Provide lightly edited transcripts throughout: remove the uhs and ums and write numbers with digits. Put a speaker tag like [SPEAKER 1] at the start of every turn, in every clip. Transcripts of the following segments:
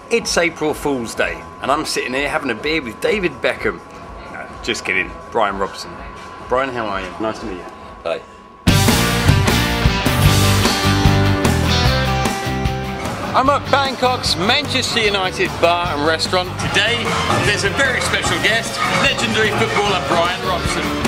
[SPEAKER 1] It's April Fool's Day and I'm sitting here having a beer with David Beckham. Just kidding, Bryan Robson. Bryan, how are you? Nice to meet you.
[SPEAKER 2] Hi.
[SPEAKER 1] I'm at Bangkok's Manchester United bar and restaurant. Today there's a very special guest, legendary footballer Bryan Robson.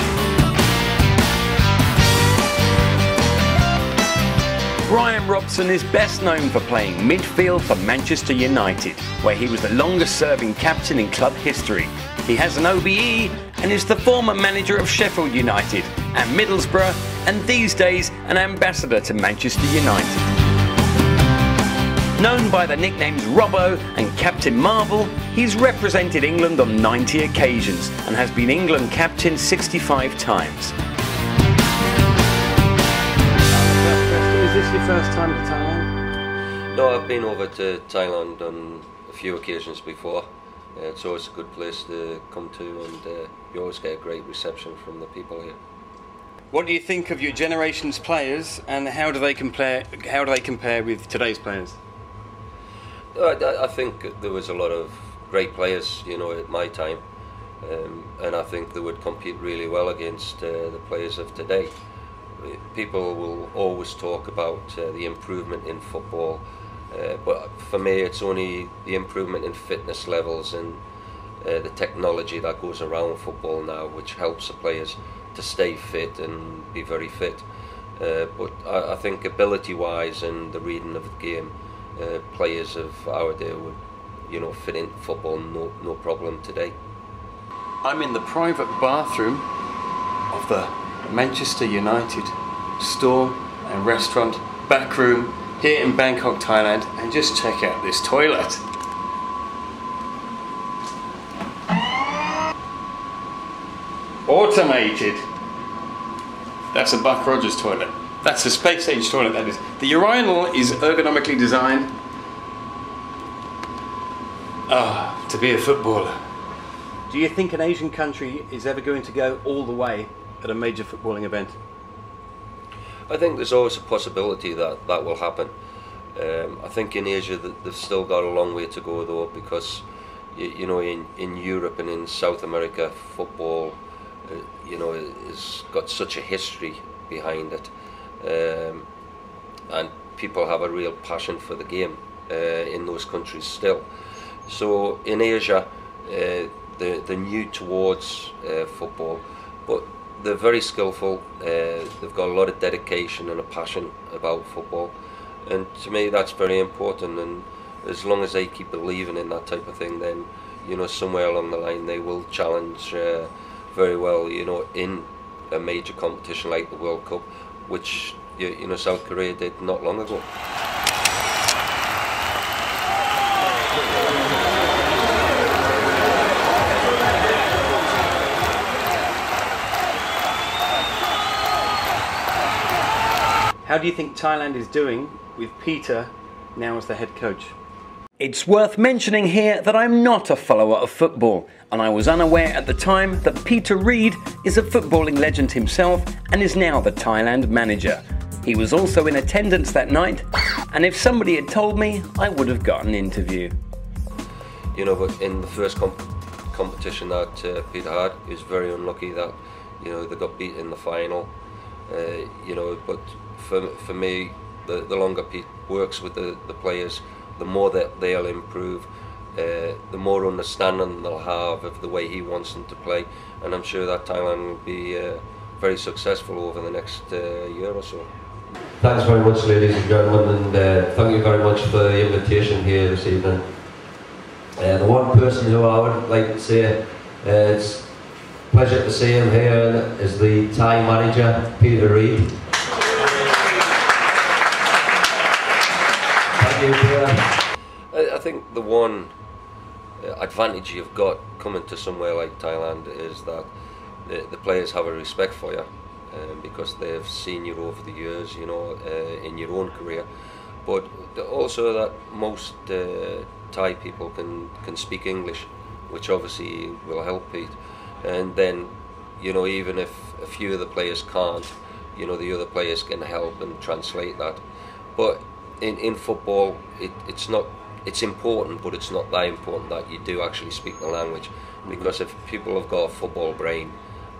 [SPEAKER 1] Bryan Robson is best known for playing midfield for Manchester United, where he was the longest serving captain in club history. He has an OBE and is the former manager of Sheffield United and Middlesbrough, and these days an ambassador to Manchester United. Known by the nicknames Robbo and Captain Marvel, he's represented England on 90 occasions and has been England captain 65 times. Is this your first time to Thailand?
[SPEAKER 2] No, I've been over to Thailand on a few occasions before. It's always a good place to come to, and you always get a great reception from the people here.
[SPEAKER 1] What do you think of your generation's players, and how do they compare? How do they compare with today's players?
[SPEAKER 2] I think there was a lot of great players, you know, at my time, and I think they would compete really well against the players of today. People will always talk about the improvement in football, but for me it's only the improvement in fitness levels and the technology that goes around football now, which helps the players to stay fit and be very fit. But I think ability-wise and the reading of the game, players of our day would, you know, fit into football no problem today.
[SPEAKER 1] I'm in the private bathroom of the Manchester United store and restaurant back room here in Bangkok, Thailand, and just check out this toilet. Automated. That's a Buck Rogers toilet. That's a space age toilet, that is. The urinal is ergonomically designed to be a footballer. Do you think an Asian country is ever going to go all the way at a major footballing event?
[SPEAKER 2] I think there's always a possibility that that will happen. I think in Asia they've still got a long way to go though, because you know, in Europe and in South America, football you know, has got such a history behind it, and people have a real passion for the game in those countries still. So in Asia they're new towards football, but they're very skillful. They've got a lot of dedication and a passion about football, and to me that's very important. And as long as they keep believing in that type of thing, then, you know, somewhere along the line they will challenge very well, you know, in a major competition like the World Cup, which you know, South Korea did not long ago.
[SPEAKER 1] How do you think Thailand is doing with Peter now as the head coach? It's worth mentioning here that I'm not a follower of football, and I was unaware at the time that Peter Reid is a footballing legend himself and is now the Thailand manager. He was also in attendance that night, and if somebody had told me, I would have got an interview.
[SPEAKER 2] You know, but in the first competition that Peter had, he was very unlucky that, you know, they got beat in the final. You know, but for me, the longer Pete works with the players, the more that they'll improve, the more understanding they'll have of the way he wants them to play, and I'm sure that Thailand will be very successful over the next year or so.
[SPEAKER 3] Thanks very much, ladies and gentlemen, and thank you very much for the invitation here this evening. The one person who I would like to say it's a pleasure to see him here is the Thai manager, Peter Reid. Thank you, Peter.
[SPEAKER 2] I think the one advantage you've got coming to somewhere like Thailand is that the players have a respect for you, because they've seen you over the years, you know, in your own career, but also that most Thai people can speak English, which obviously will help Pete. And then, you know, even if a few of the players can't, you know, the other players can help and translate that. But in football, it's not it's important, but it's not that important that you do actually speak the language, because if people have got a football brain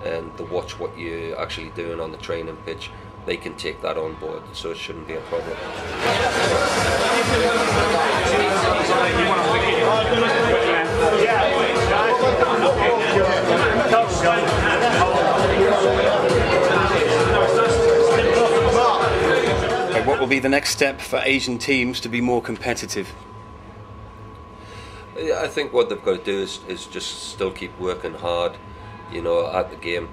[SPEAKER 2] and they watch what you're actually doing on the training pitch, they can take that on board, so it shouldn't be a problem.
[SPEAKER 1] What will be the next step for Asian teams to be more competitive?
[SPEAKER 2] I think what they've got to do is just still keep working hard, you know, at the game.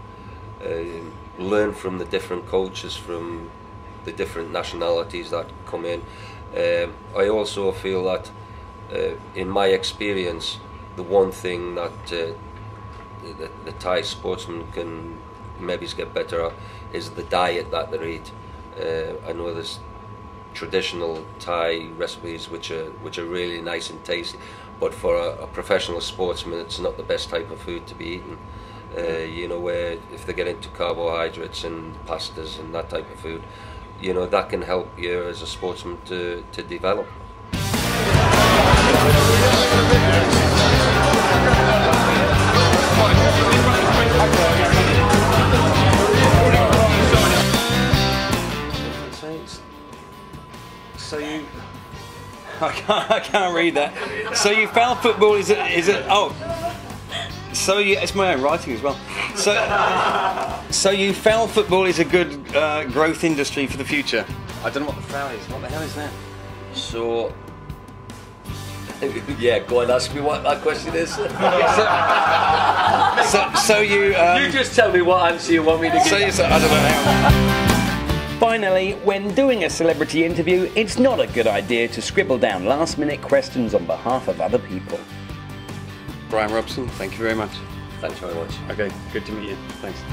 [SPEAKER 2] Learn from the different coaches, from the different nationalities that come in. I also feel that, in my experience, the one thing that the Thai sportsmen can maybe get better at is the diet that they eat. I know there's traditional Thai recipes which are really nice and tasty, but for a professional sportsman, it's not the best type of food to be eating. You know, where if they get into carbohydrates and pastas and that type of food, you know, that can help you as a sportsman to develop.
[SPEAKER 1] So you, I can't read that. So you found football is it? Oh, so you, it's my own writing as well. So you felt football is a good growth industry for the future. I don't know what the foul is. What the hell is that?
[SPEAKER 2] So, yeah, go and ask me what that question is.
[SPEAKER 1] So you.
[SPEAKER 2] You just tell me what answer you want me to give.
[SPEAKER 1] I don't know. Finally, when doing a celebrity interview, it's not a good idea to scribble down last-minute questions on behalf of other people. Bryan Robson, thank you very much.
[SPEAKER 2] Thanks very much.
[SPEAKER 1] Okay, good to meet you. Thanks.